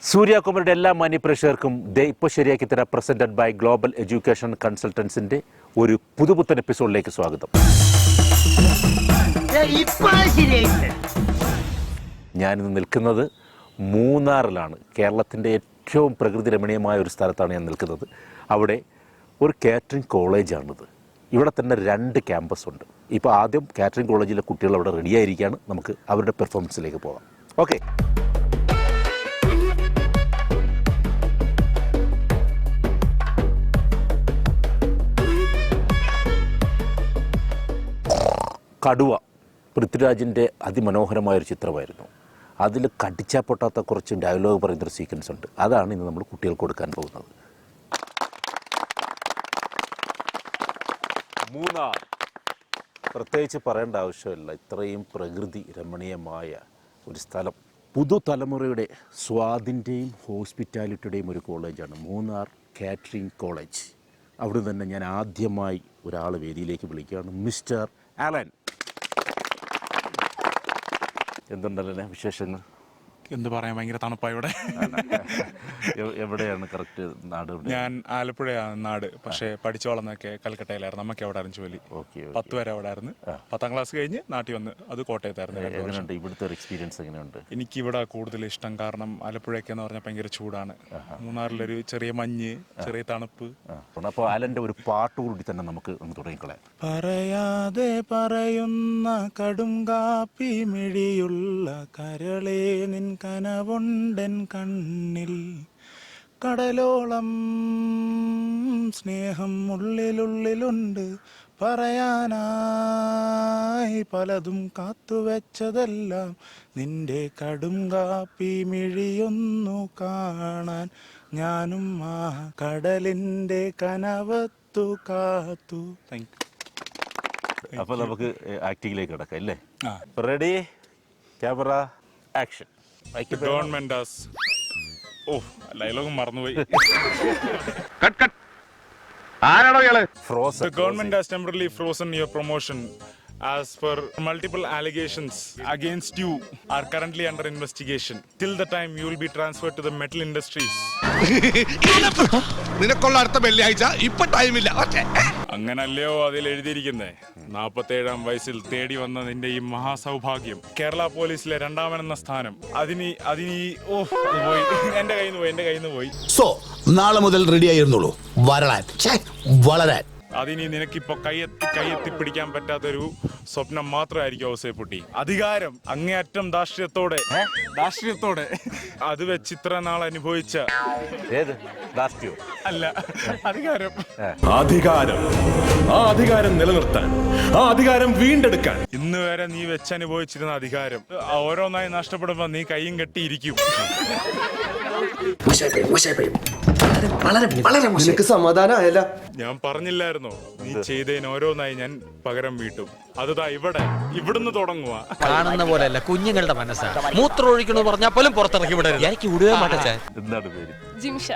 സൂര്യകുമാരുടെ എല്ലാ മാന്യപ്രേക്ഷകർക്കും ഇപ്പോൾ ശരിയാക്കി തരാം പ്രസന്റഡ് ബൈ ഗ്ലോബൽ എഡ്യൂക്കേഷൻ കൺസൾട്ടൻസിന്റെ ഒരു പുതുപുത്തൻ എപ്പിസോഡിലേക്ക് സ്വാഗതം. ഞാനിന്ന് നിൽക്കുന്നത് മൂന്നാറിലാണ്. കേരളത്തിൻ്റെ ഏറ്റവും പ്രകൃതി രമണീയമായ ഒരു സ്ഥലത്താണ് ഞാൻ നിൽക്കുന്നത്. അവിടെ ഒരു കാറ്ററിംഗ് കോളേജാണിത്. ഇവിടെ തന്നെ 2 ക്യാമ്പസ് ഉണ്ട്. ഇപ്പോൾ ആദ്യം കാറ്ററിംഗ് കോളേജിലെ കുട്ടികൾ അവിടെ റെഡിയായിരിക്കുകയാണ്. നമുക്ക് അവരുടെ പെർഫോമൻസിലേക്ക് പോകാം. ഓക്കെ. കടുവ പൃഥ്വിരാജിൻ്റെ അതിമനോഹരമായൊരു ചിത്രമായിരുന്നു. അതിൽ കടിച്ചാൽ പൊട്ടാത്ത കുറച്ച് ഡയലോഗ് പറയുന്നൊരു സീക്വൻസ് ഉണ്ട്. അതാണ് ഇന്ന് നമ്മൾ കുട്ടികൾക്ക് കൊടുക്കാൻ പോകുന്നത്. മൂന്നാർ പ്രത്യേകിച്ച് പറയേണ്ട ആവശ്യമില്ല. ഇത്രയും പ്രകൃതി രമണീയമായ ഒരു സ്ഥലം. പുതുതലമുറയുടെ സ്വാദിൻ്റെയും ഹോസ്പിറ്റാലിറ്റിയുടെയും ഒരു കോളേജാണ് മൂന്നാർ കാറ്ററിംഗ് കോളേജ്. അവിടെ തന്നെ ഞാൻ ആദ്യമായി ഒരാൾ വേദിയിലേക്ക് വിളിക്കുകയാണ്. മിസ്റ്റർ ആലൻ. എന്തുണ്ടല്ലേ വിശേഷങ്ങൾ? എന്ത് പറയാൻ, ഭയങ്കര തണുപ്പാണ് ഇവിടെ. എവിടെയാണ് കറക്റ്റ് നാട്? ഞാൻ ആലപ്പുഴയാണ് നാട്, പക്ഷേ പഠിച്ചു വളർന്നൊക്കെ കൽക്കട്ടയിലായിരുന്നു. നമുക്ക് എവിടെ ആയിരുന്നു ജോലി. 10 വരെ അവിടെ ആയിരുന്നു. 10ാം ക്ലാസ് കഴിഞ്ഞ് നാട്ടിൽ വന്ന് അത് കോട്ടയത്തായിരുന്നു. എങ്ങനെയുണ്ട് ഇവിടുത്തെ ഒരു എക്സ്പീരിയൻസ്? എങ്ങനെയുണ്ട്? എനിക്കിവിടെ കൂടുതൽ ഇഷ്ടം, കാരണം ആലപ്പുഴയൊക്കെ എന്ന് പറഞ്ഞാൽ ഭയങ്കര ചൂടാണ്. മൂന്നാറിലൊരു ചെറിയ മഞ്ഞ്, ചെറിയ തണുപ്പ്. അപ്പോൾ ആലൻ്റെ ഒരു പാട്ട് കൂടി തന്നെ നമുക്ക് തുടങ്ങിക്കളയാം. പറയാതെ പറയുന്ന കടും കാപ്പി മിഴിയുള്ള കരളേ നിൻ കനവുണ്ടൻ കണ്ണിൽ, കടലോളം സ്നേഹം ഉള്ളിലുള്ളിലുണ്ട്, പറയാനായി പലതും കാത്തുവെച്ചതെല്ലാം, നിന്റെ കടും കാപ്പി മിഴിയൊന്നു കാണാൻ ഞാനും ആ കടലിൻ്റെ കനവത്തു കാത്തു. Thank you. അപ്പോൾ നമുക്ക് ആക്ടിങ്ങിലേക്ക് കിടക്കാം അല്ലേ? Ready, camera, action. Government dialogue മറന്നുപോയി. ആരാണോ ഇയാള്? The government has temporarily frozen your promotion as per multiple allegations against you are currently under investigation till the time you will be transferred to the metal industries. നിനക്കുള്ള അടുത്ത വെള്ളിയാഴ്ച ഇപ്പൊ ടൈമില്ല. അങ്ങനല്ലയോ അതിൽ എഴുതിയിരിക്കുന്നേ. 47-ാം വയസ്സിൽ തേടി വന്ന നിന്റെ ഈ മഹാസൗഭാഗ്യം, കേരള പോലീസിലെ 2ാമെന്ന സ്ഥാനം, അതിന് പോയി. എന്റെ കയ്യിൽ നിന്ന് പോയി. സോ നാളെ മുതൽ റെഡി ആയിരുന്നുള്ളൂ വരളാൻ, വളരാൻ. അതിനി നിനക്കിപ്പോ കയ്യെത്തി പിടിക്കാൻ പറ്റാത്തൊരു സ്വപ്നം മാത്രമായിരിക്കും ഔസേപ്പുട്ടി. അധികാരം അങ്ങേയറ്റം ധാർഷ്ട്യത്തോടെ അത് വെച്ച് ഇത്ര നാൾ അനുഭവിച്ച അല്ല അധികാരം ആ അധികാരം നിലനിർത്താൻ, ആ അധികാരം വീണ്ടെടുക്കാൻ ഇന്ന് വരെ നീ വെച്ചനുഭവിച്ചിരുന്ന അധികാരം ഓരോന്നായി നഷ്ടപ്പെടുമ്പോ നീ കയ്യും കെട്ടിയിരിക്കും. സമാധാനമായല്ല. ഞാൻ പറഞ്ഞില്ലായിരുന്നോ, നീ ചെയ്തതിന് ഓരോന്നായി ഞാൻ പകരം വീട്ടും. അതാ ഇവിടുന്ന് തുടങ്ങുക. കാണുന്ന പോലെയല്ല, കുഞ്ഞുങ്ങളുടെ മനസ്സാണ്. മൂത്രം ഒഴിക്കണമെന്ന് പറഞ്ഞാൽ പോലും പുറത്തിറക്കി വിടരുത്. എനിക്ക് എന്താണ് പേര്? ജിംഷ.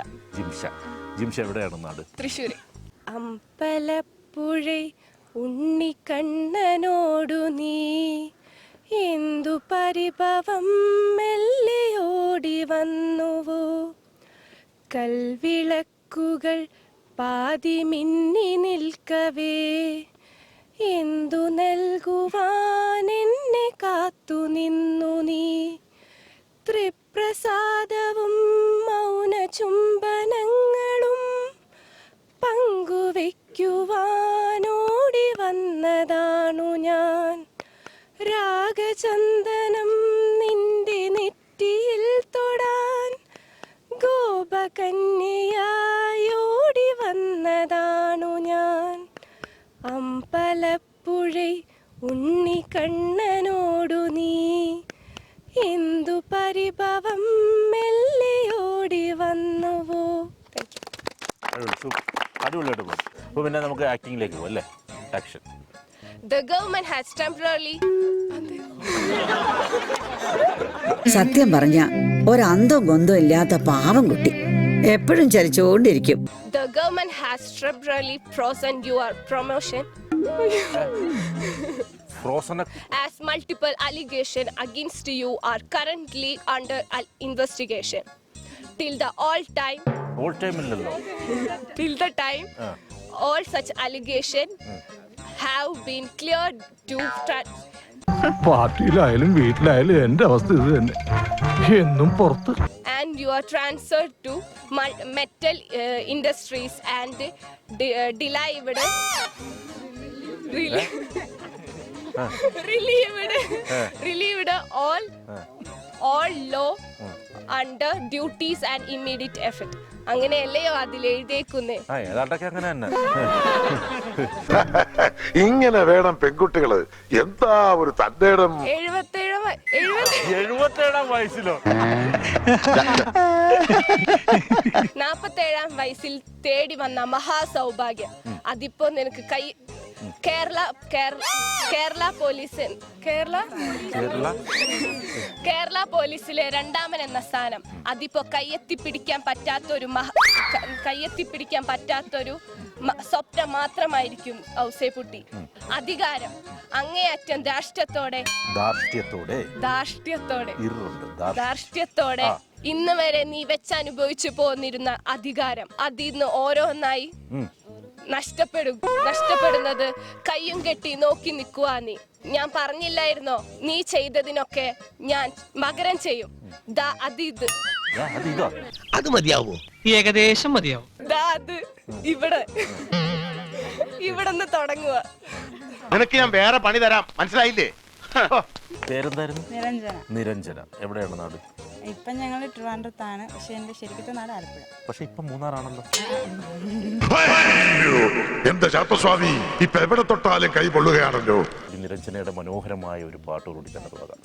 എവിടെയാണ് നാട്? തൃശ്ശൂര്. അമ്പലപ്പുഴ ഉണ്ണിക്കണ്ണനോടു നീ എന്തു പരിഭവം മെല്ലെ ഓടി വന്നുവോ, കൽവിളക്കുകൾ പാതി മിന്നി നിൽക്കവേ എന്തു നൽകുവാൻ എന്നെ കാത്തു നിന്നു നീ, തൃപ്രസാദവും മൗന ചുംബനങ്ങളും പങ്കുവയ്ക്കുവാനോടി വന്നതാണു ഞാൻ, രാഗചന്ദനം നിന്റെ നെറ്റിയിൽ തൊടാൻ ഗോപകന്യയായോടി വന്നതാണു ഞാൻ, അമ്പലപ്പുഴ ഉണ്ണിക്കണ്ണനോടു നീ എന്തു പരിഭവം മെല്ലെ ഓടി വന്നുവോ. അടിപൊളിയായിട്ട് പോകും. അപ്പോൾ പിന്നെ നമുക്ക് ആക്ടിങ്ങിലേക്ക് പോകും അല്ലേ? Action. The government has temporarily സത്യം പറഞ്ഞ ഒരന്തോ ഗൊന്തോ ഇല്ലാത്ത പാവം കുട്ടി എപ്പോഴും ചലിച്ചുകൊണ്ടിരിക്കും. The government has temporarily frozen your promotion as multiple allegations against you are currently under investigation. till the all time, all time ഇല്ലല്ലോ. till the time, all such allegation have been cleared to പാർട്ടിയിലായാലും വീട്ടിലായാലും എന്റെ അവസ്ഥ ഇത് തന്നെ, എന്നും പുറത്ത്. and you are transferred to metal industries and relieved all law under duties and immediate effect. അങ്ങനെയല്ലയോ അതിൽ എഴുതിയേക്കുന്നേ? ഏതാണ്ടൊക്കെ അങ്ങനെ തന്നെ. ഇങ്ങനെ വേണം പെൺകുട്ടികള്. എന്താ ഒരു തന്റേടം. 77-ാം വയസ്സിലോ? 47-ാം വയസ്സിൽ തേടി വന്ന മഹാസൗഭാഗ്യം. അതിപ്പോ നിനക്ക് കേരള പോലീസിലെ രണ്ടാമൻ എന്ന സ്ഥാനം അതിപ്പോ കയ്യെത്തിപ്പിടിക്കാൻ പറ്റാത്തൊരു സ്വപ്നം മാത്രമായിരിക്കും ഔസേപ്പുട്ടി. അധികാരം അങ്ങേയറ്റം ധാർഷ്ട്യത്തോടെ ഇന്ന് വരെ നീ വെച്ചനുഭവിച്ചു പോന്നിരുന്ന അധികാരം അതിന്ന് ഓരോന്നായി നഷ്ടപ്പെടുന്നത് കയ്യും കെട്ടി നോക്കി നിൽക്കുവാ നീ. ഞാൻ പറഞ്ഞില്ലായിരുന്നോ നീ ചെയ്തതിനൊക്കെ ഞാൻ മകരം ചെയ്യും. അത് മതിയാവോ? ഏകദേശം മതിയാവും. അത് ഇവിടെന്ന് തുടങ്ങുക. നിനക്ക് ഞാൻ വേറെ പണി തരാം, മനസ്സിലായില്ലേ? പേരെന്തായിരുന്നു? നിരഞ്ജന. എവിടെയാണ് നാട്? ഇപ്പൊ ഞങ്ങള് ട്രിവാൻഡ്രത്താണ്, പക്ഷെ എന്റെ ശരിക്കത്തെ നാട് ആലപ്പുഴ. പക്ഷെ ഇപ്പൊ മൂന്നാറാണല്ലോ. എന്താ ശാസ്ത്രസ്വാമി, ഇപ്പൊ എവിടെ തൊട്ടാലും കൈ പൊള്ളുകയാണല്ലോ. നിരഞ്ജനയുടെ മനോഹരമായ ഒരു പാട്ടോടുകൂടി തന്നെ തുടങ്ങാം.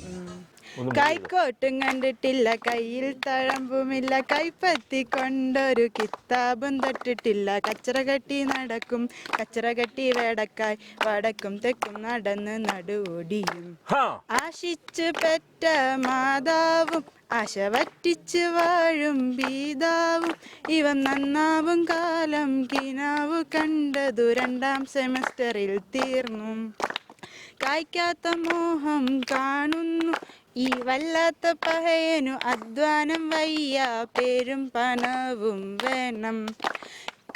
കൈക്കോട്ടും കണ്ടിട്ടില്ല, കയ്യിൽ തഴമ്പുമില്ല, കൈപ്പത്തി കൊണ്ടൊരു കിത്താബും തൊട്ടിട്ടില്ല, കച്ചറ കെട്ടി നടക്കും, കച്ചറ കെട്ടി വേടക്കായി വടക്കും തെക്കും നടന്ന് നടുവൊടിയും, ആശിച്ചു പെറ്റ മാതാവും ആശ വറ്റിച്ച് വാഴും പീതാവും, ഇവൻ നന്നാവും കാലം കിനാവു കണ്ടതു 2ാം സെമസ്റ്ററിൽ തീർന്നു, കായ്ക്കാത്ത മോഹം കാണുന്നു ഈ വല്ലാത്ത പഹയനു, അധ്വാനം വയ്യ പേരും പണവും വേണം,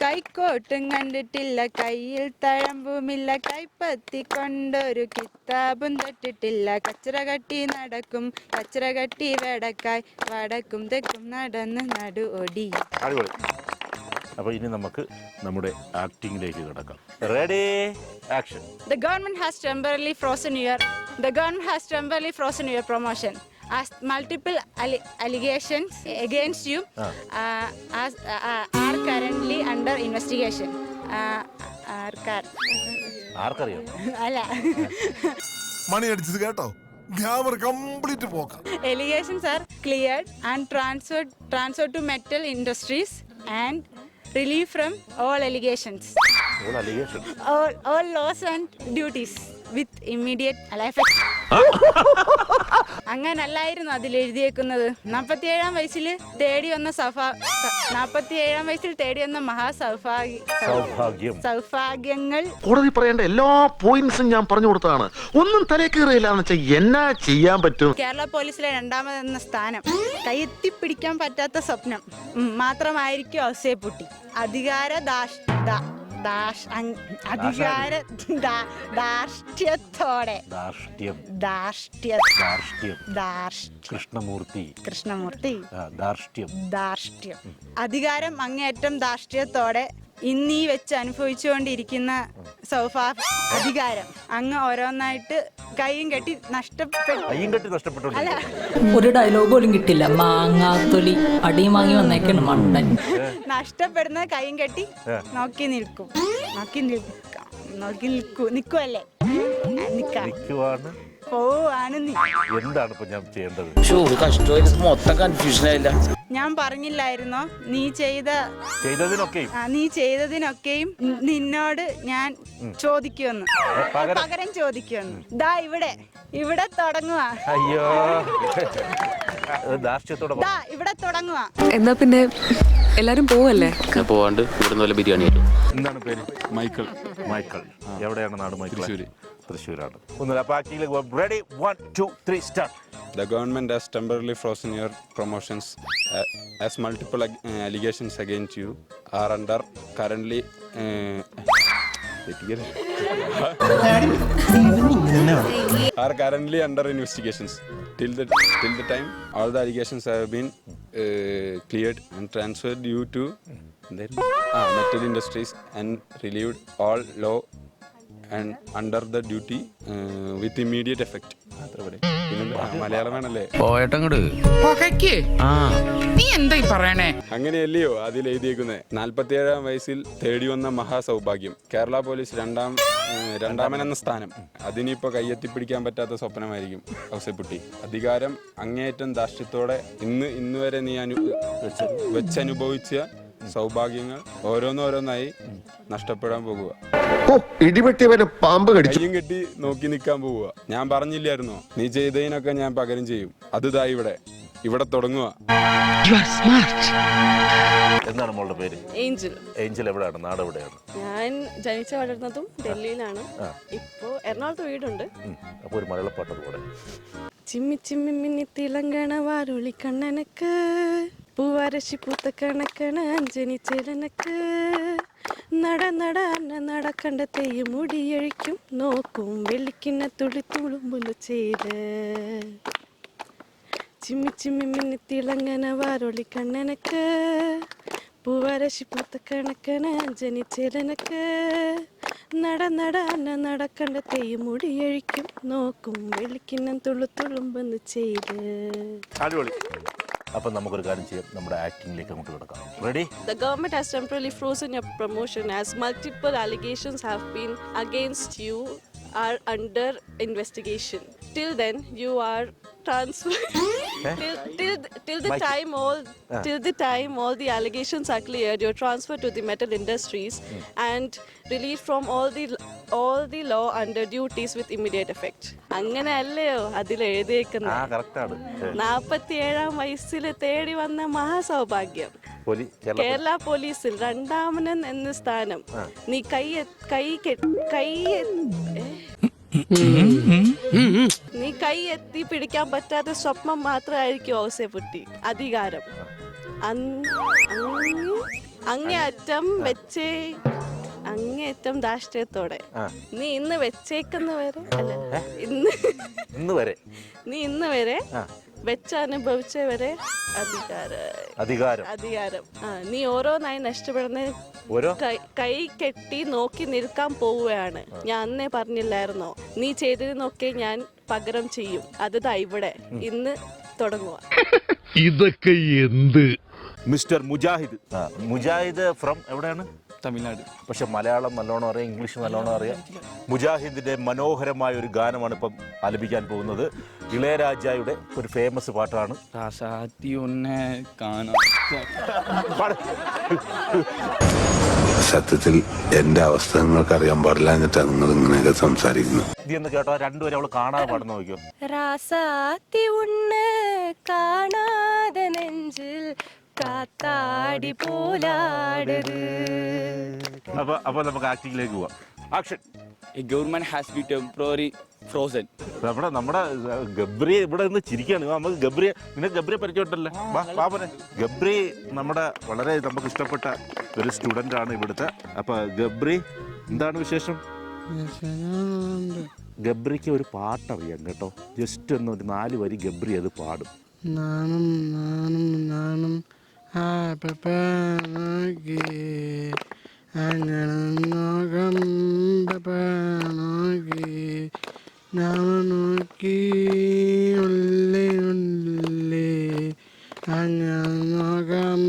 കൈക്കോട്ടും കണ്ടിട്ടില്ല, കയ്യിൽ തഴമ്പുമില്ല, കൈപ്പത്തി കൊണ്ടൊരു കിത്താബും തൊട്ടിട്ടില്ല, കച്ചറ കട്ടി നടക്കും, കച്ചറ കട്ടി വേടക്കായി വടക്കും തെക്കും നടന്ന് നടു ഒടി. അപ്പൊ ഇനി നമുക്ക് നമ്മുടെ ആക്ടിംഗിലേക്ക് കിടക്കാം. Ready, action. The government has temporarily frozen your promotion as multiple allegations against you are currently under investigation. ആർക്കറിയാം? അല്ല, മണി അടിച്ചത് കേട്ടോ, complete പോക്കാം. allegations are cleared and transferred to metal industries and relieved from all allegations. All laws and duties with immediate effect. അങ്ങനല്ലായിരുന്നു അതിൽ എഴുതിയേക്കുന്നത്. 47-ാം വയസ്സിൽ തേടി വന്ന സൗഭാഗ്യങ്ങൾ. കോടതി പറയേണ്ട എല്ലാ പോയിന്റ്സും ഞാൻ പറഞ്ഞു കൊടുത്തതാണ്. ഒന്നും തലേ കയറിയില്ലാന്ന് വെച്ചാൽ എന്നാ ചെയ്യാൻ പറ്റും? കേരള പോലീസിലെ രണ്ടാമതെന്ന സ്ഥാനം കയ്യെത്തിപ്പിടിക്കാൻ പറ്റാത്ത സ്വപ്നം മാത്രമായിരിക്കും ഔസേപ്പുട്ടി. കൃഷ്ണമൂർത്തി ധാർഷ്ട്യം. അധികാരം അങ്ങേയറ്റം ധാർഷ്ട്യത്തോടെ ഇന്നീ വെച്ച് അനുഭവിച്ചുകൊണ്ടിരിക്കുന്ന അധികാരം അങ്ങ് ഓരോന്നായിട്ട് കൈയും കെട്ടി നഷ്ടപ്പെട്ടു. ഒരു ഡയലോഗ് പോലും കിട്ടില്ല. മാങ്ങാത്തൊലി അടിയും വാങ്ങി വന്നേക്കാണ് മണ്ടൻ. നഷ്ടപ്പെടുന്ന കൈയും കെട്ടി നോക്കി നിൽക്കുവല്ലേ? എന്താണ് ഇപ്പൊ ഞാൻ ചെയ്യേണ്ടത്? മൊത്തം കൺഫ്യൂഷൻ ആയില്ല. ഞാൻ പറഞ്ഞില്ലായിരുന്നോ നീ ചെയ്തതിനൊക്കെയും നിന്നോട് ഞാൻ ചോദിക്കുമെന്ന്, പകരം ചോദിക്കുമെന്ന്. ദാ ഇവിടെ തുടങ്ങുക. അയ്യോ, ഇവിടെ തുടങ്ങുക. എന്നാ പിന്നെ എല്ലാരും പോവല്ലേ? പോവാണ്ട് ഇവിടുന്ന് വല്ല ബിരിയാണി. എന്താണ് പേര്? മൈക്കിൾ. എവിടെയാണ് നാട്? മൈക്കിൾ. തൃശ്ശൂരാണ്. ഒന്നുമില്ല, അപ്പോൾ ആക്ടിലേക്ക് പോകാം. Ready, 1 2 3 start. The government has temporarily frozen your promotions as multiple allegations against you are under currently under investigations. Till the time all the allegations have been cleared and transferred due to metal industries and relieved all law and under the duty with immediate effect. മലയാളമാണല്ലേ? നീ എന്തായി പറയണേ? അങ്ങനെയല്ലയോ അതിൽ എഴുതിയേക്കുന്നത്? 47-ാം വയസ്സിൽ തേടി വന്ന മഹാസൗഭാഗ്യം, Kerala police രണ്ടാമനെന്ന സ്ഥാനം. അതിനിപ്പോ കയ്യെത്തിപ്പിടിക്കാൻ പറ്റാത്ത സ്വപ്നമായിരിക്കും ഔസേപ്പുട്ടി. അധികാരം അങ്ങേയറ്റം ധാർഷ്ട്യത്തോടെ ഇന്ന് വരെ നീ വെച്ചനുഭവിച്ച സൗഭാഗ്യങ്ങൾ ഓരോന്നോരോന്നായി നഷ്ടപ്പെടാൻ പോകുക. ഇടിവെട്ടിയവന് പാമ്പ് കടിച്ചു. കയ്യും കെട്ടി നോക്കി നിൽക്കാൻ പോവുക. ഞാൻ പറഞ്ഞില്ലായിരുന്നോ, നീ ചെയ്തതിനൊക്കെ ഞാൻ പകരം ചെയ്യും. അതുതാ ഇവിടെ തുടങ്ങുക. എന്താണ് മോളുടെ പേര്? ഏഞ്ചൽ. ഏഞ്ചൽ എവിടെയാണ്? നാട് എവിടെയാണ്? ഞാൻ ജനിച്ച വളർന്നതും ഡൽഹിയിലാണ്. ഇപ്പോ എറണാകുളത്ത് വീടുണ്ട്. അപ്പോൾ ഒരു മലയാളപ്പാട്ട് അതുപോലെ. ചിമ്മി ചിമ്മി മിന്നി തിളങ്ങണ വാരുളി കണ്ണനക്ക്, പൂവാരശി പൂത്ത കണക്കണ അഞ്ജനി ചേലനക്ക്, നടക്കണ്ട തെയ്യം മുടിയഴിക്കും നോക്കും വെള്ളിക്കിന്ന തുള്ളി തുളുമ്പുന്നു ചെയ്ത്. ചിമ്മി ചിമ്മി മിന്നി തിളങ്ങണ വാരുളി കണ്ണനക്ക്, പൂവാരശി പൂത്ത കണക്കണ അഞ്ജനി ചേലനക്ക്, നടക്കണ്ട തെയ്യം മുടിയഴിക്കും നോക്കും വെള്ളിക്കിന്നം തുള്ളുമ്പെന്ന് ചെയ്ത്. അടിപൊളി. അപ്പം നമുക്കൊരു കാര്യം ചെയ്യാം, നമ്മുടെ ആക്ടിങ്ങിലേക്ക് അങ്ങോട്ട് കിടക്കാം. Ready? The government has temporarily frozen your promotion as multiple allegations have been against you are under investigation. Till then, you are transferred. Till the time all the allegations are cleared, you're transferred to the metal industries and relieved from all the law under duties with immediate effect. അങ്ങനെ അല്ലയോ അതിൽ എഴുതിയേക്കുന്നത്? 47-ാം വയസ്സിൽ തേടി വന്ന മഹാസൗഭാഗ്യം, കേരള പോലീസിൽ രണ്ടാമൻ എന്ന സ്ഥാനം. നീ നീ കൈ എത്തി പിടിക്കാൻ പറ്റാത്ത സ്വപ്നം മാത്രമായിരിക്കും ഔസേപ്പുട്ടി. അധികാരം അങ്ങേയറ്റം ധാർഷ്ട്യത്തോടെ നീ ഇന്ന് വെച്ചേക്കുന്നവരെ നീ ഇന്ന് വരെ വെച്ചനുഭവിച്ചവരെ അധികാരം നീ ഓരോന്നായി നഷ്ടപ്പെടുന്ന കൈ കെട്ടി നോക്കി നിൽക്കാൻ പോവുകയാണ്. ഞാൻ അന്നേ പറഞ്ഞില്ലായിരുന്നോ, നീ ചെയ്തതിനൊക്കെ ഞാൻ പകരം ചെയ്യും. അതുതാ ഇവിടെ ഇന്ന് തുടങ്ങുക. ഇതൊക്കെ എന്ത്? മിസ്റ്റർ മുജാഹിദ്. മുജാഹിദ് ഫ്രം എവിടെയാണ്? തമിഴ്നാട്. പക്ഷെ മലയാളം നല്ലോണം അറിയാം, ഇംഗ്ലീഷ് നല്ലോണം അറിയാം. മുജാഹിദിന്റെ മനോഹരമായ ഒരു ഗാനമാണ് ഇപ്പം ആലപിക്കാൻ പോകുന്നത്. ഇളയരാജയുടെ ഒരു ഫേമസ് പാട്ടാണ്. സത്യത്തിൽ എന്റെ അവസ്ഥ നിങ്ങൾക്ക് അറിയാൻ പാടില്ല എന്നിട്ടാണ് നിങ്ങൾ ഇങ്ങനെയൊക്കെ സംസാരിക്കുന്നത്. ഇതെന്ന് കേട്ടോ, രണ്ടുപേരും അവള് കാണാതെ പാടുന്ന നോക്കിയോ. രാസാത്തി ഉണ്ണ് കാണാത നെഞ്ചിൽ കാത്താടി പോലാടത്. അപ്പൊ നമുക്ക് ആക്ടിങ്ങിലേക്ക് പോവാം. Action. Government has been temporary frozen. നമ്മുടെ ഗബ്രി ഇവിടെ നിന്ന് ചിരിക്കാണ്. നമുക്ക് നിനക്ക് ഗബ്രിയെ പരിചയമുണ്ടല്ലേ? ബാബനെ, ഗബ്രി നമ്മുടെ വളരെ നമുക്ക് ഇഷ്ടപ്പെട്ട ഒരു സ്റ്റുഡൻ്റ് ആണ് ഇവിടുത്തെ. അപ്പൊ ഗബ്രി, എന്താണ് വിശേഷം? ഗബ്രിക്ക് ഒരു പാട്ടറിയാം കേട്ടോ. ജസ്റ്റ് ഒന്ന് ഒരു 4 വരി ഗബ്രി അത് പാടും. നാണം നാണം നാണം അങ്ങനെ നോകം നോക്കി നാമ നോക്കി ഉള്ളി ഉള്ളി അങ്ങനെ നോകം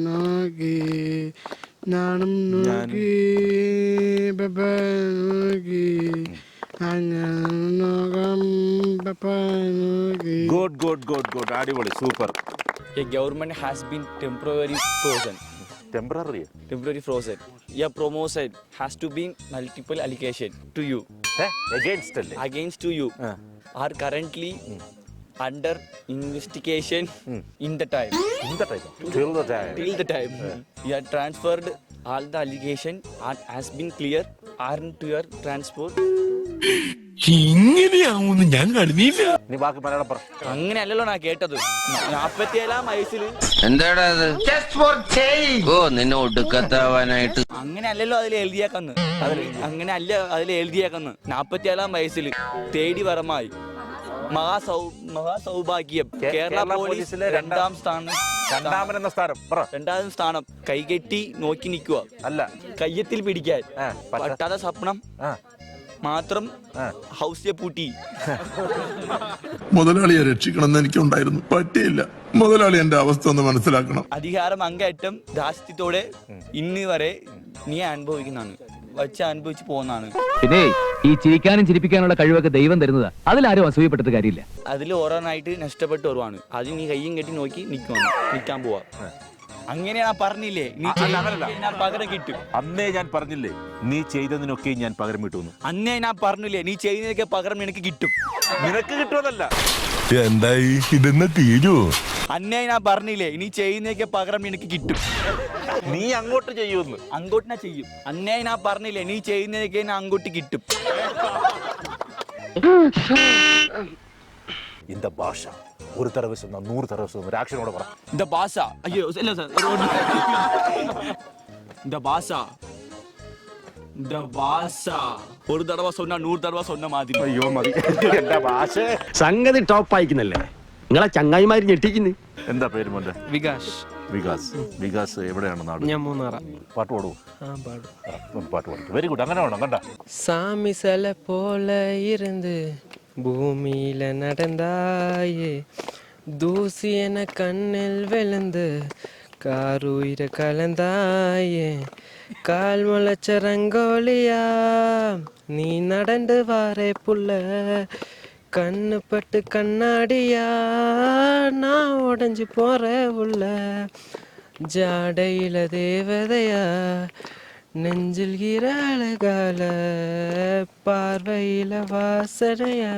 നോക്കി നാണം നോക്കി നോക്കി അങ്ങനെ നോകം നോക്കി. ഗുഡ് അടിപൊളി, super. A government has been temporarily frozen. Temporary frozen. Your promotion has to be multiple allegation to you. Against to you are currently under investigation in the time. Till the time. You are transferred. All the allegation has been clear aren't to your transport. ഇങ്ങനെയാവുമെന്ന് ഞാൻ കരുതിയില്ല. നീ ബാക്കി മലയാളം പറ. അങ്ങനെയല്ലല്ലോ ഞാൻ കേട്ടത്. 47-ാം വയസ്സിൽ എന്താടാ ഓ നിന്നെ ഒടുക്കത്താവാനായിട്ട് അങ്ങനെയല്ലല്ലോ അതിൽ എഴുതിയേക്കന്ന്. അങ്ങനെയല്ല അതിൽ എഴുതിയേക്കന്ന്. 47-ാം വയസ്സിൽ തേടി വരമായി മഹാസൗഭാഗ്യം കേരള പോലീസിലെ രണ്ടാം സ്ഥാനം കൈകെട്ടി നോക്കി നിൽക്കുക. അല്ല, കയ്യത്തിൽ പിടിക്കാൻ പറ്റാത്ത സ്വപ്നം മാത്രം ഹൗസിയെ പൂട്ടി. മുതലാളിയെ രക്ഷിക്കണമെന്ന് എനിക്കുണ്ടായിരുന്നു, പറ്റിയില്ല. മുതലാളി എന്റെ അവസ്ഥ ഒന്ന് മനസ്സിലാക്കണം. അധികാരം അങ്ങേയറ്റം ധാർഷ്ട്യത്തോടെ ഇന്ന് വരെ നീ അനുഭവിക്കുന്നതാണ്, അനുഭവിച്ചു പോകുന്നതാണ്. പിന്നെ ഈ ചിരിക്കാനും ചിരിപ്പിക്കാനുള്ള കഴിവൊക്കെ ദൈവം തരുന്നതാ, അതിലാരും അസൂയപ്പെട്ടിട്ട് കാര്യമില്ല. അതിൽ ഓരോന്നായിട്ട് നഷ്ടപ്പെട്ടു വരുവാണ്. അത് നീ കയ്യും കെട്ടി നോക്കി നിൽക്കാൻ പോവാ. അങ്ങനെ ഞാൻ പറഞ്ഞില്ലേ നീ ഞാൻ പകരം കിട്ടും. അന്നേ ഞാൻ പറഞ്ഞില്ലേ നീ ചെയ്തതിനൊക്കെ ഞാൻ പകരം കിട്ടുന്നു. അന്നേ ഞാൻ പറഞ്ഞില്ലേ നീ ചെയ്യുന്നതൊക്കെ പകരം നിനക്ക് കിട്ടും. നിനക്ക് കിട്ടുമെന്നല്ല, എന്തായി ഇതെന്ന് തീരൂ. അന്നേ ഞാൻ പറഞ്ഞില്ലേ നീ ചെയ്യുന്നതൊക്കെ പകരം നിനക്ക് കിട്ടും. നീ അങ്ങോട്ട് ചെയ്യുമെന്ന്. അങ്ങോട്ട് ഞാൻ ചെയ്യും. അന്നേ ഞാൻ പറഞ്ഞില്ലേ നീ ചെയ്യുന്നതൊക്കെ ഞാൻ അങ്ങോട്ട് കിട്ടും. இந்த பாஷா ஒரு தடவை சொன்னா 100 தடவை சொன்னா ஆக்ஷனோட வர. இந்த பாஷா ஐயோ இல்ல சார், இந்த பாஷா ഒരു തടവ சொன்னா 100 തടവ சொன்ன மாதிரி. അയ്യോ മതി, എന്താ ഭാഷ. സംഗതി ടോപ്പ് ആയിക്കുന്നല്ലേ, നിങ്ങളെ ചങ്ങായിമാര് ഞെട്ടിക്കുന്നു. എന്താ പേര് മോന്റെ? വികാഷ്. വികാസ് എവിടെയാണ് നാട്? ഞാൻ മൂന്നാറ. പാട്ട് പാടൂ. പാട്ട് പാടും. വെരി ഗുഡ്, അങ്ങനെ വേണം. കണ്ട சாமி சிலை போல இருந்து பூமியில நடந்தாயே, தூசி என கண்ணில் விழுந்து காருயிர கலந்தாயே, கால் முளைச்ச ரங்கோலியா நீ நடந்து வாரே புள்ள, கண்ணு பட்டு கண்ணாடியா நான் உடஞ்சு போற உள்ள, ஜாடையில தேவதையா நெஞ்சில் அழகால, பார்வையில வாசனையா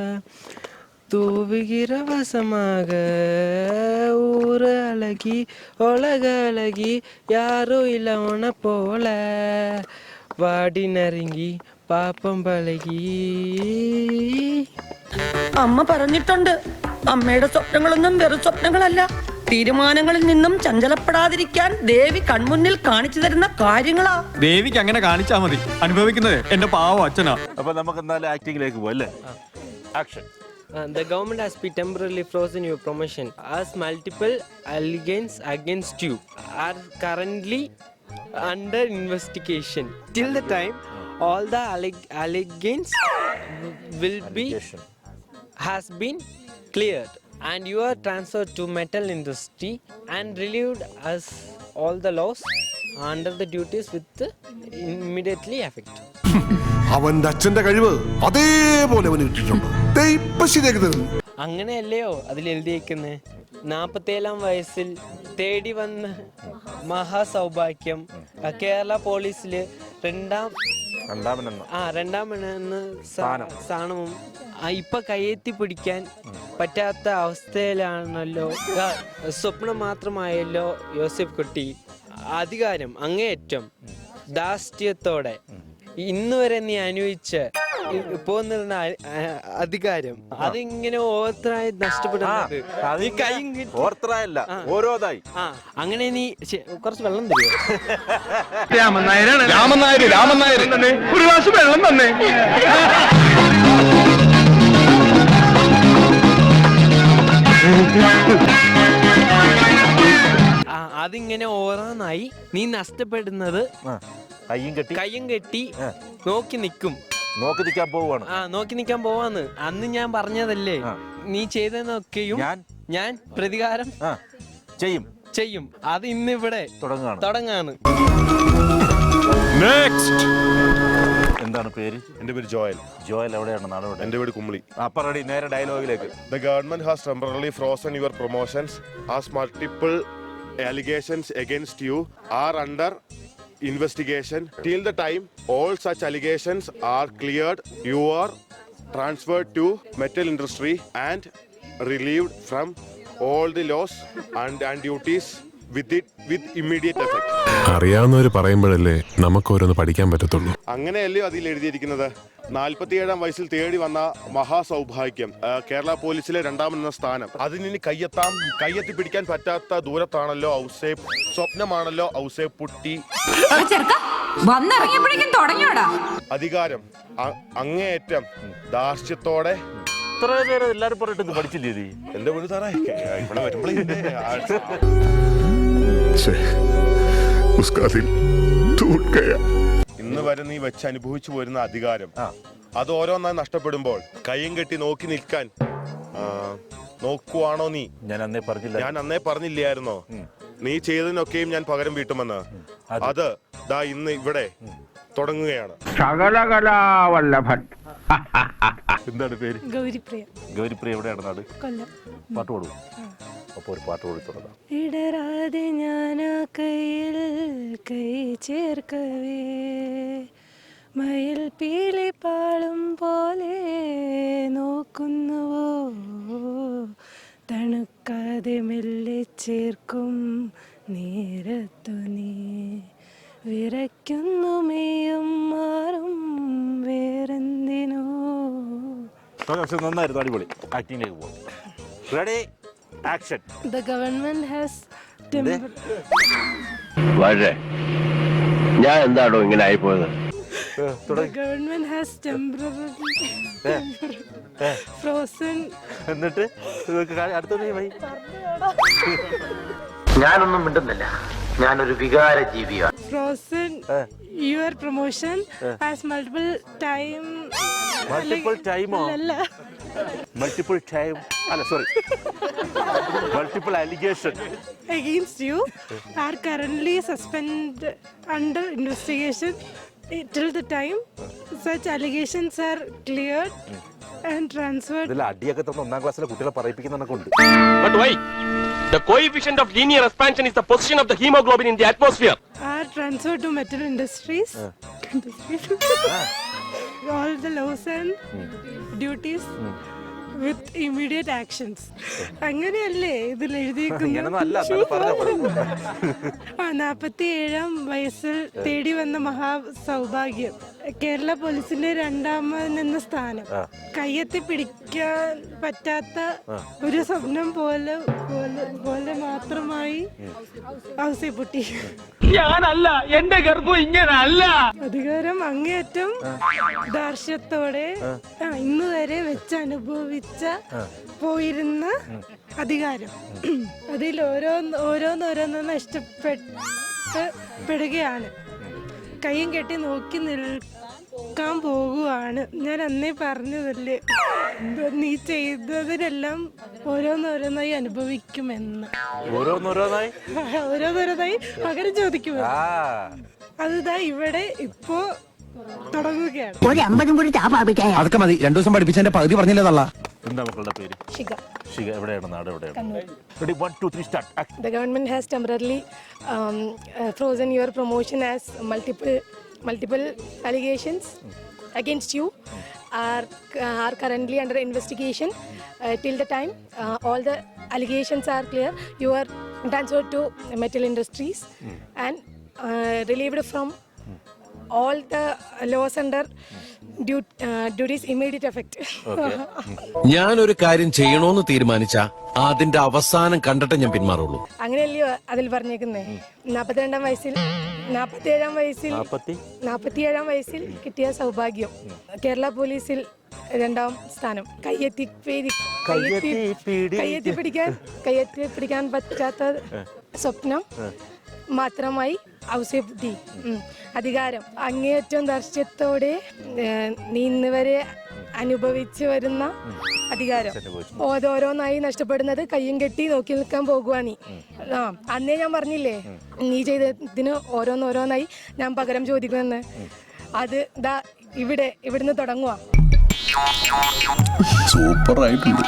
தூவுகிற வசமாக, ஊரு அழகி உலக அழகி யாரும் இல்ல உன போல, വാടി നരങ്ങി പാപ്പം പഴകി. അമ്മ പറഞ്ഞിട്ടുണ്ട്, അമ്മയുടെ സ്വപ്നങ്ങളൊന്നും വെറും സ്വപ്നങ്ങളല്ല, തീരുമാനങ്ങളിൽ നിന്നും ചഞ്ചലപ്പെടാതിരിക്കാൻ ദേവി കൺമുന്നിൽ കാണിച്ചു തരുന്ന കാര്യങ്ങളാ. ദേവിക്ക് അങ്ങനെ കാണിച്ചാ മതി, അനുഭവിക്കുന്നത് എന്റെ പാവം അച്ഛനാ. അപ്പൊ നമുക്ക് എന്നാലും ആക്ടിംഗിലേക്ക് പോകാം അല്ലേ? Action. The government has been temporarily frozen your promotion as multiple allegations against you are currently under investigation. Till the time all the allegations will be has been cleared and you are transferred to metal industry and relieved as all the laws under the duties with immediately effect. അവന്റെ അച്ഛന്റെ കഴിവ് അതേപോലെ അവന് കിട്ടിയിട്ടുണ്ട്. അങ്ങനെയല്ലയോ അതിൽ എഴുതിയേക്കുന്നത്? 47-ാം വയസ്സിൽ തേടി വന്ന മഹാസൗഭാഗ്യം കേരള പോലീസില് രണ്ടാമെന്ന് സ്ഥാനവും ഇപ്പൊ കയ്യെത്തി പിടിക്കാൻ പറ്റാത്ത അവസ്ഥയിലാണല്ലോ. സ്വപ്നം മാത്രമായല്ലോ യോസഫ് കുട്ടി. അധികാരം അങ്ങേയറ്റം ധാർഷ്ട്യത്തോടെ ഇന്ന് വരെ നീ അനുഭവിച്ച പോന്നിരുന്ന അധികാരം അതിങ്ങനെ ഓരോരുത്തരായി നഷ്ടപ്പെടുന്നത്. അങ്ങനെ നീ കുറച്ച് വെള്ളം തരുമോ? രാമനായർ ഒരു ഗ്ലാസ് വെള്ളം തന്നെ. അതിങ്ങനെ ഓരോന്നായി നീ നഷ്ടപ്പെടുന്നത്. കയ്യും കെട്ടി നോക്കി നിൽക്കാൻ പോവാന്ന് അന്ന് ഞാൻ പറഞ്ഞതല്ലേ. നീ ചെയ്തതൊക്കെയും ഞാൻ പ്രതികാരം ചെയ്യും. അത് ഇന്നിവിടെ തുടങ്ങാണ്. എന്താണ് പേര്? എന്റെ പേര് ജോയൽ. എവിടെയാണ് നാട്? എന്റെ വീട് കുമ്പളി. അപ്പറടി നേരെ ഡയലോഗിലേക്ക്. The government has temporarily frozen your promotions as multiple allegations against you are under investigation. Till the time all such allegations are cleared, you are transferred to metal industry and relieved from all the laws and duties with immediate effect. അറിയാവുന്നവർ പറയുമ്പോഴല്ലേ നമുക്ക് ഓരോന്ന് പഠിക്കാൻ പറ്റത്തുള്ളൂ. അങ്ങനെയല്ലേ അതിൽ എഴുതിയിരിക്കുന്നത്? 47-ാം വയസ്സിൽ തേടി വന്ന മഹാസൗഭാഗ്യം, കേരള പോലീസിലെ 2ാമെന്ന സ്ഥാനം. അതിനി കയ്യെത്തി പിടിക്കാൻ പറ്റാത്ത ദൂരത്താണല്ലോ ഔസേപ്പ്. സ്വപ്നമാണല്ലോ ഔസേപ്പ് പുട്ടി. അധികാരം അങ്ങേയറ്റം ധാർഷ്ട്യത്തോടെ. എല്ലാരും പറഞ്ഞിട്ട് പഠിച്ചില്ലേ? എന്റെ വീട് സാറേ ഇവിടെ വരുമ്പോഴേ ഇന്ന് വരെ നീ വെച്ച് അനുഭവിച്ചു പോരുന്ന അധികാരം, അത് ഓരോന്നായി നഷ്ടപ്പെടുമ്പോൾ കയ്യും കെട്ടി നോക്കി നിൽക്കാൻ നോക്കുവാണോ നീ? ഞാൻ അന്നേ പറഞ്ഞില്ലായിരുന്നോ നീ ചെയ്തതിനൊക്കെയും ഞാൻ പകരം വീട്ടുമെന്ന്? അത് ദാ ഇന്ന് ഇവിടെ തുടങ്ങുകയാണ്. ശകലകലാവല്ലഭൻ. എന്താണ് പേര്? ഗൗരിപ്രിയ. ഗൗരിപ്രിയ എവിടെയാണ് നാട്? കൊല്ലം. പാട്ട് പാടും. അപ്പോൾ ഒരു പാട്ട് പാടി തുടങ്ങാം. ഇടരാതെ ഞാൻ കയ്യിൽ കൈ ചേർക്കവേ, മയിൽ പീലി പാളും പോലെ നോക്കുന്നുവോ, തണുക്കാതെ മെല്ലെ ചേർക്കും നേരത്തു നീ വിറയ്ക്കുന്നു മെയ്യും മാറും വേറെന്തിനോ. നന്നായിരുന്നു, അടിപൊളി. ആക്ടിങ്ങിലേക്ക് പോകും. Ready, action. The government has ഞാൻ എന്താണോ ഇങ്ങനെ ആയിപ്പോയത്? The government has temporarily frozen. എന്നിട്ട് അടുത്തത് ഞാനൊന്നും മിണ്ടുന്നില്ല, ഞാനൊരു വികാര ജീവിയാണ്. Frozen your promotion as multiple time allegation against you are currently suspended under investigation till the time such allegations are cleared and transferred. അടിയൊക്കെ തന്നെ 1ാം ക്ലാസ്സിലെ കുട്ടികളെ പറയിപ്പിക്കുന്നതുകൊണ്ട്. But why? The coefficient of linear expansion is the position of the hemoglobin in the atmosphere. Are transferred to metal industries. All the laws and duties with immediate actions. അങ്ങനെയല്ലേ ഇതിൽ എഴുതിയിരിക്കുന്നത്? 47-ാം വയസ്സിൽ തേടി വന്ന മഹാസൗഭാഗ്യം, കേരള പോലീസിന്റെ 2ാമെന്ന സ്ഥാനം, കയ്യെത്തി പിടിക്കാൻ പറ്റാത്ത ഒരു സ്വപ്നം പോലെ മാത്രമായി ഔസേപ്പുട്ടി. ഞാനല്ല, എന്റെ ഗർഭം ഇങ്ങനല്ല. അധികാരം അങ്ങേയറ്റം ധാർഷ്ട്യത്തോടെ ഇന്ന് വരെ വെച്ച് അനുഭവിച്ച പോയിരുന്ന അധികാരം, അതിൽ ഓരോന്നോരോന്ന് നഷ്ടപ്പെടുകയാണ്. കയ്യും കെട്ടി നോക്കി നിൽക്കാൻ പോകുവാണ്. ഞാൻ അന്നേ പറഞ്ഞതല്ലേ നീ ചെയ്തതിനെല്ലാം ഓരോന്നോരോന്നായി അനുഭവിക്കുമെന്ന്. ഓരോന്നോരോന്നായി പകരം ചോദിക്കുമെന്ന്. അതിതാ ഇവിടെ ഇപ്പോ തുടങ്ങുകയാണ്. അതൊക്കെ മതി, 2 ദിവസം പഠിപ്പിച്ചതിന്റെ പകുതി പറഞ്ഞില്ലതല്ല. എന്താ മക്കളുടെ പേര്? ശിഖ. ശിഖ എവിടെയാണ്? നാട് എവിടെയാണ്? Ready, 1, 2, 3 start. The government has temporarily frozen your promotion as multiple allegations against you are currently under investigation. Till the time all the allegations are clear, you are transferred to metal industries and relieved from all the laws under duties immediate effect. ഞാനൊരു കാര്യം ചെയ്യണോന്ന് തീരുമാനിച്ച അതിന്റെ അവസാനം കണ്ടിട്ട് ഞാൻ പിന്മാറുള്ളൂ. അങ്ങനെയല്ലയോ അതിൽ പറഞ്ഞേക്കുന്നേ? 47-ാം വയസ്സിൽ കിട്ടിയ സൗഭാഗ്യം, കേരള പോലീസിൽ 2ാം സ്ഥാനം, കയ്യെത്തി പിടിക്കാൻ പറ്റാത്ത സ്വപ്നം മാത്രമായി ഔസേപ്പുട്ടി. അധികാരം അങ്ങേയറ്റം ധാർഷ്ട്യത്തോടെ നീ ഇന്ന് വരെ അനുഭവിച്ചു വരുന്ന അധികാരം, ഓരോന്നായി നഷ്ടപ്പെടുന്നത് കയ്യും കെട്ടി നോക്കി നിൽക്കാൻ പോകുക നീ. അന്നേ ഞാൻ പറഞ്ഞില്ലേ നീ ചെയ്തതിന് ഓരോന്നോരോന്നായി ഞാൻ പകരം ചോദിക്കുമെന്ന്. അത് ദാ ഇവിടുന്ന് തുടങ്ങുക. സൂപ്പറായിട്ടുണ്ട്.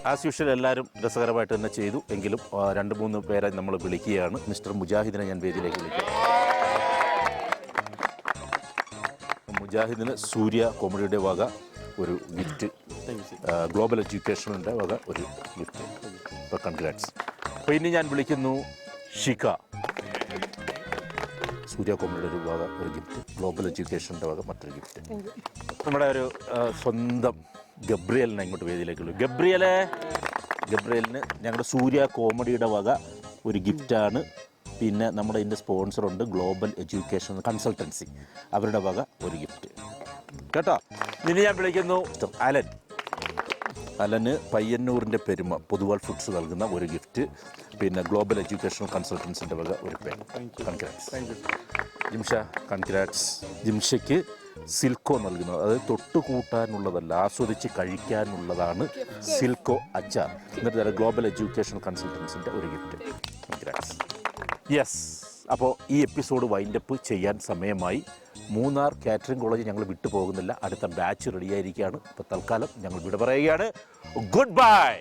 ആസ് യൂഷ്വൽ എല്ലാവരും രസകരമായിട്ട് തന്നെ ചെയ്തു. എങ്കിലും 2-3 പേരെ നമ്മൾ വിളിക്കുകയാണ്. മിസ്റ്റർ മുജാഹിദിനെ ഞാൻ വേദിയിലേക്ക് വിളിക്കാം. മുജാഹിദിന് സൂര്യ കോമഡിയുടെ വക ഒരു ഗിഫ്റ്റ്, ഗ്ലോബൽ എഡ്യൂക്കേഷനിൻ്റെ വക ഒരു ഗിഫ്റ്റ്. ഇപ്പോൾ കൺഗ്രാറ്റ്സ്. അപ്പോൾ ഇനി ഞാൻ വിളിക്കുന്നു ഷിക. സൂര്യ കോമഡിയുടെ ഒരു വക ഒരു ഗിഫ്റ്റ്, ഗ്ലോബൽ എഡ്യൂക്കേഷൻ്റെ വക മറ്റൊരു ഗിഫ്റ്റ്. നമ്മുടെ ഒരു സ്വന്തം ഗബ്രിയലിനെ ഇങ്ങോട്ട് വേദിയിലേക്ക് വിളിക്കും. ഗബ്രിയലിന് ഞങ്ങളുടെ സൂര്യ കോമഡിയുടെ വക ഒരു ഗിഫ്റ്റാണ്. പിന്നെ നമ്മുടെ ഇതിൻ്റെ സ്പോൺസറുണ്ട് ഗ്ലോബൽ എഡ്യൂക്കേഷൻ കൺസൾട്ടൻസി, അവരുടെ വക ഒരു ഗിഫ്റ്റ് കേട്ടോ. ഇനി ഞാൻ വിളിക്കുന്നു അലന് പയ്യന്നൂരിൻ്റെ പെരുമ പൊതുവാൾ ഫുഡ്സ് നൽകുന്ന ഒരു ഗിഫ്റ്റ്, പിന്നെ ഗ്ലോബൽ എഡ്യൂക്കേഷൻ കൺസൾട്ടൻസിൻ്റെ വക ഒരു പെൻ. Congrats Jimsha, congrats. ജിംഷയ്ക്ക് സിൽക്കോ നൽകുന്നത്, അതായത് തൊട്ടുകൂട്ടാനുള്ളതല്ല, ആസ്വദിച്ച് കഴിക്കാനുള്ളതാണ് സിൽക്കോ അച്ചാർ. എന്നിട്ട് ഗ്ലോബൽ എഡ്യൂക്കേഷൻ കൺസൾട്ടൻസിൻ്റെ ഒരു ഗിഫ്റ്റ്. കൺഗ്രാറ്റ്സ്. യെസ്, അപ്പോൾ ഈ എപ്പിസോഡ് വൈൻഡപ്പ് ചെയ്യാൻ സമയമായി. മൂന്നാർ കാറ്ററിംഗ് കോളേജ് ഞങ്ങൾ വിട്ടു പോകുന്നില്ല, അടുത്ത ബാച്ച് റെഡിയായിരിക്കുകയാണ്. ഇപ്പോൾ തൽക്കാലം ഞങ്ങൾ വിട പറയുകയാണ്. Good bye.